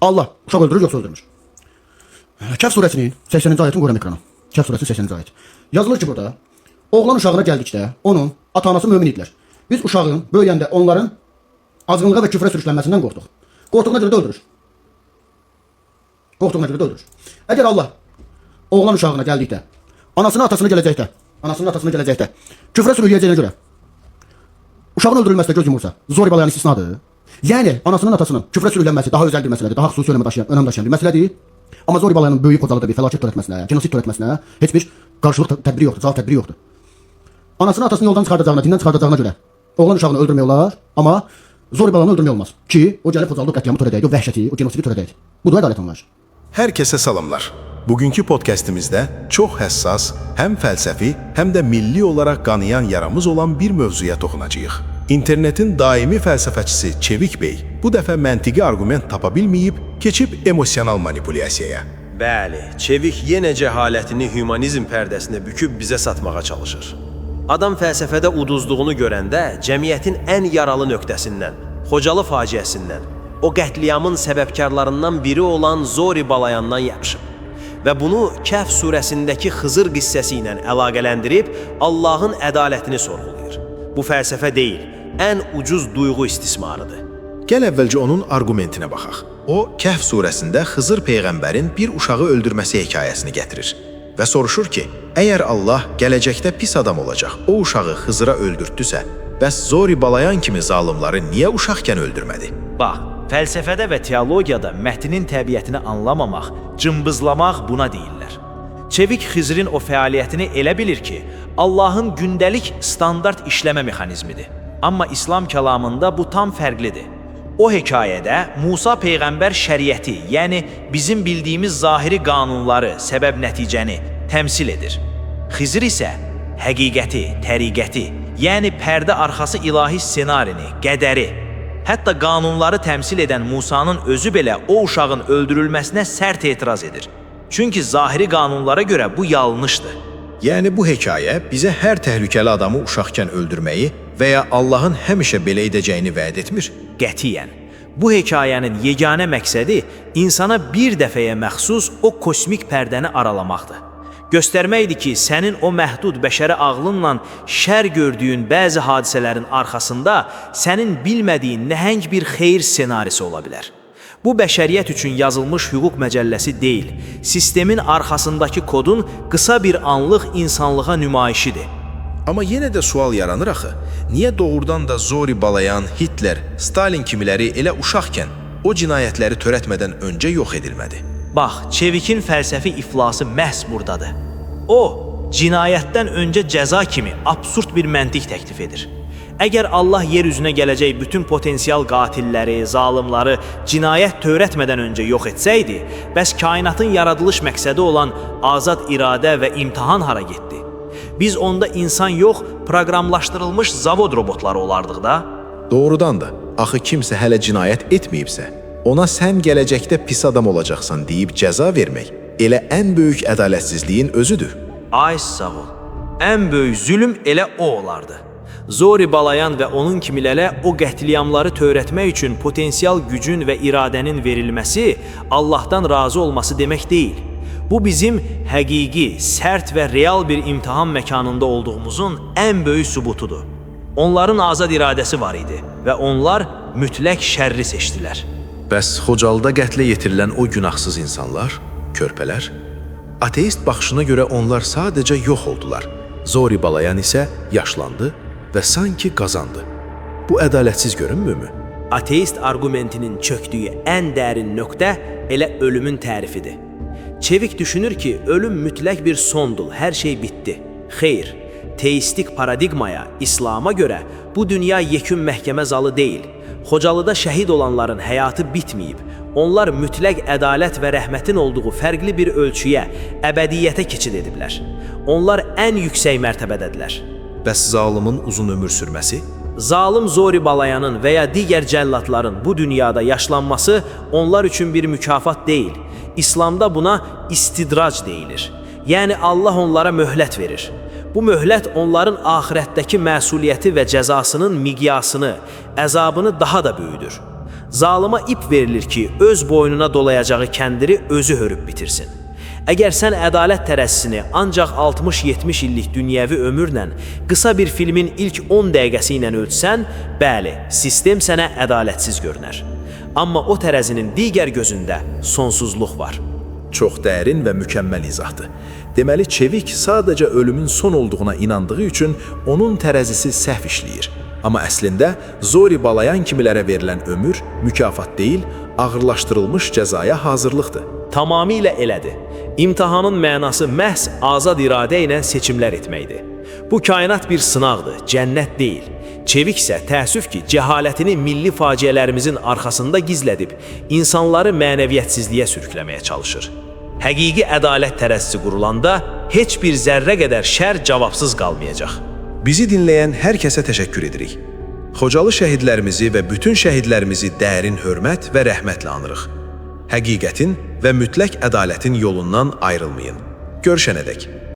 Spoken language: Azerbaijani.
Allah uşaq öldürür yoxsa öldürmür? Kəhf surəsinin 80-ci ayətini qoyuram ekrana. Kəhf surəsinin 80-ci ayət. Yazılır ki burada, oğlan uşağına gəldikdə onun ata-anası mömin idilər. Biz uşağın böyüyəndə onların azğınlığa və küfrə sürüklənməsindən qorxduq. Qorxduğuna görə də öldürür. Qorxduğuna görə də öldürür. Əgər Allah oğlan uşağına gəldikdə, anasını atasını gələcəkdə küfrə sürükləyəcəyinə görə uşağın öldürülməsinə göz yumursa, Zori Balayan istisnadır. Yəni anasının atasının küfrə sürüklənməsi daha özəl bir məsələdir, daha xüsusi önəm daşıyan bir məsələdir. Amma Zori Balayanın böyük Xocalıda bir fəlakət törətməsinə, genosid törətməsinə heç bir qarşılıq tədbiri yoxdur, cavab tədbiri yoxdur. Anasını atasını yoldan çıxardacağına, dindən çıxardacağına görə oğlan uşağını öldürmək olar, amma Zori Balayanı öldürmək olmaz. Ki, o gəlib Xocalıda qətliamı törədəydi, o vəhşəti, o genosidi törədəydi. Bu da ədalət anlayışı. Hər kəsə salamlar. Bugünkü podkastimizdə çox həssas, həm fəlsəfi, həm də milli olaraq qanayan yaramız olan bir mövzuya toxunacağıq. İnternetin daimi fəlsəfəçisi Çevik Bey bu dəfə məntiqi arqument tapa bilməyib, keçib emosional manipulyasiyaya. Bəli, Çevik yenə cəhalətini hümanizm pərdəsinə büküb bizə satmağa çalışır. Adam fəlsəfədə uduzduğunu görəndə cəmiyyətin ən yaralı nöqtəsindən, Xocalı faciəsindən, o qətliamın səbəbkarlarından biri olan Zori Balayandan yapışıb. Və bunu Kəhf surəsindəki Xızır qissəsi ilə əlaqələndirib Allahın ədalətini sorğulayır. Bu fəlsəfə deyil, ən ucuz duyğu istismarıdır. Gəl əvvəlcə onun arqumentinə baxaq. O, Kəhf surəsində Xızır peyğəmbərin bir uşağı öldürməsi hekayəsini gətirir və soruşur ki, əgər Allah gələcəkdə pis adam olacaq, o uşağı Xızıra öldürtdüsə, bəs Zori Balayan kimi zalımları niyə uşaqkən öldürmədi? Bax, fəlsəfədə və teologiyada mətnin təbiətini anlamamaq, cımbızlamaq buna deyirlər. Çevik Xızırın o fəaliyyətini elə bilir ki, Allahın gündəlik standart işləmə mexanizmidir. Amma İslam kəlamında bu tam fərqlidir. O hekayədə Musa Peyğəmbər şəriəti, yəni bizim bildiyimiz zahiri qanunları, səbəb-nəticəni təmsil edir. Xızır isə həqiqəti, təriqəti, yəni pərdə arxası ilahi ssenarini, qədəri, hətta qanunları təmsil edən Musanın özü belə o uşağın öldürülməsinə sərt etiraz edir. Çünki zahiri qanunlara görə bu yanlışdır. Yəni bu hekayə bizə hər təhlükəli adamı uşaqkən öldürməyi və ya Allahın həmişə belə edəcəyini vəd etmir. Qətiyyən. Bu hekayənin yeganə məqsədi insana bir dəfəyə məxsus o kosmik pərdəni aralamaqdır. Göstərməkdir ki, sənin o məhdud bəşəri ağlınla şər gördüyün bəzi hadisələrin arxasında sənin bilmədiyin nəhəng bir xeyir ssenarisi ola bilər. Bu bəşəriyyət üçün yazılmış hüquq məcəlləsi deyil, sistemin arxasındakı kodun qısa bir anlıq insanlığa nümayişidir. Amma yenə də sual yaranır axı, niyə doğrudan da Zori Balayan, Hitler, Stalin kimiləri elə uşaqkən o cinayətləri törətmədən öncə yox edilmədi? Bax, Çevikin fəlsəfi iflası məhz buradadır. O, cinayətdən öncə cəza kimi absurd bir məntiq təklif edir. Əgər Allah yer üzünə gələcək bütün potensial qatilləri, zalimları cinayət törətmədən öncə yox etsəydi, bəs kainatın yaradılış məqsədi olan azad iradə və imtahan hara getdi? Biz onda insan yox, proqramlaşdırılmış zavod robotları olardıq da. Doğrudan da, axı kimsə hələ cinayət etməyibsə, ona sən gələcəkdə pis adam olacaqsan deyib cəza vermək elə ən böyük ədalətsizliyin özüdür. Ay sağ ol. Ən böyük zülm elə o olardı. Zori Balayan və onun kimilərə o qətliamları törətmək üçün potensial gücün və iradənin verilməsi Allahdan razı olması demək deyil. Bu bizim həqiqi, sərt və real bir imtahan məkanında olduğumuzun ən böyük sübutudur. Onların azad iradəsi var idi və onlar mütləq şərri seçdilər. Bəs Xocalıda qətlə yetirilən o günahsız insanlar, körpələr, ateist baxışına görə onlar sadəcə yox oldular. Zori Balayan isə yaşlandı və sanki qazandı. Bu ədalətsiz görünmürmü? Ateist argumentinin çöktüyü ən dərin nöqtə elə ölümün tərifidir. Çevik düşünür ki, ölüm mütləq bir sondur, hər şey bitdi. Xeyr, teistik paradigmaya, İslama görə bu dünya yekün məhkəmə zalı deyil. Xocalıda şəhid olanların həyatı bitməyib. Onlar mütləq ədalət və rəhmətin olduğu fərqli bir ölçüyə, əbədiyyətə keçid ediblər. Onlar ən yüksək mərtəbədədirlər. Bəs zalımın uzun ömür sürməsi? Zalim Zori Balayanın və ya digər cəllatların bu dünyada yaşlanması onlar üçün bir mükafat deyil. İslamda buna istidrac deyilir. Yəni Allah onlara möhlət verir. Bu möhlət onların axirətdəki məsuliyyəti və cəzasının miqyasını, əzabını daha da böyüdür. Zalıma ip verilir ki, öz boynuna dolayacağı kəndiri özü hörüb bitirsin. Əgər sən ədalət tərəzzisini ancaq 60-70 illik dünyəvi ömürlə, qısa bir filmin ilk 10 dəqiqəsi ilə ölçsən, bəli, sistem sənə ədalətsiz görünər. Amma o tərəzinin digər gözündə sonsuzluq var. Çox dərin və mükəmməl izahdır. Deməli, çevik sadəcə ölümün son olduğuna inandığı üçün onun tərəzisi səhv işləyir. Amma əslində Zori Balayan kimilərə verilən ömür mükafat deyil, ağırlaşdırılmış cəzaya hazırlıqdır. Tamamilə elədir. İmtahanın mənası məhz azad iradə ilə seçimlər etməkdir. Bu kainat bir sınaqdır, cənnət deyil. Çevik isə təəssüf ki, cəhalətini milli faciələrimizin arxasında gizlədib, insanları mənəviyyətsizliyə sürükləməyə çalışır. Həqiqi ədalət tərəzzisi qurulanda heç bir zərrə qədər şər cavabsız qalmayacaq. Bizi dinləyən hər kəsə təşəkkür edirik. Xocalı şəhidlərimizi və bütün şəhidlərimizi dərin hörmət və rəhmətlə anırıq. Həqiqətin və mütləq ədalətin yolundan ayrılmayın. Görüşənədək.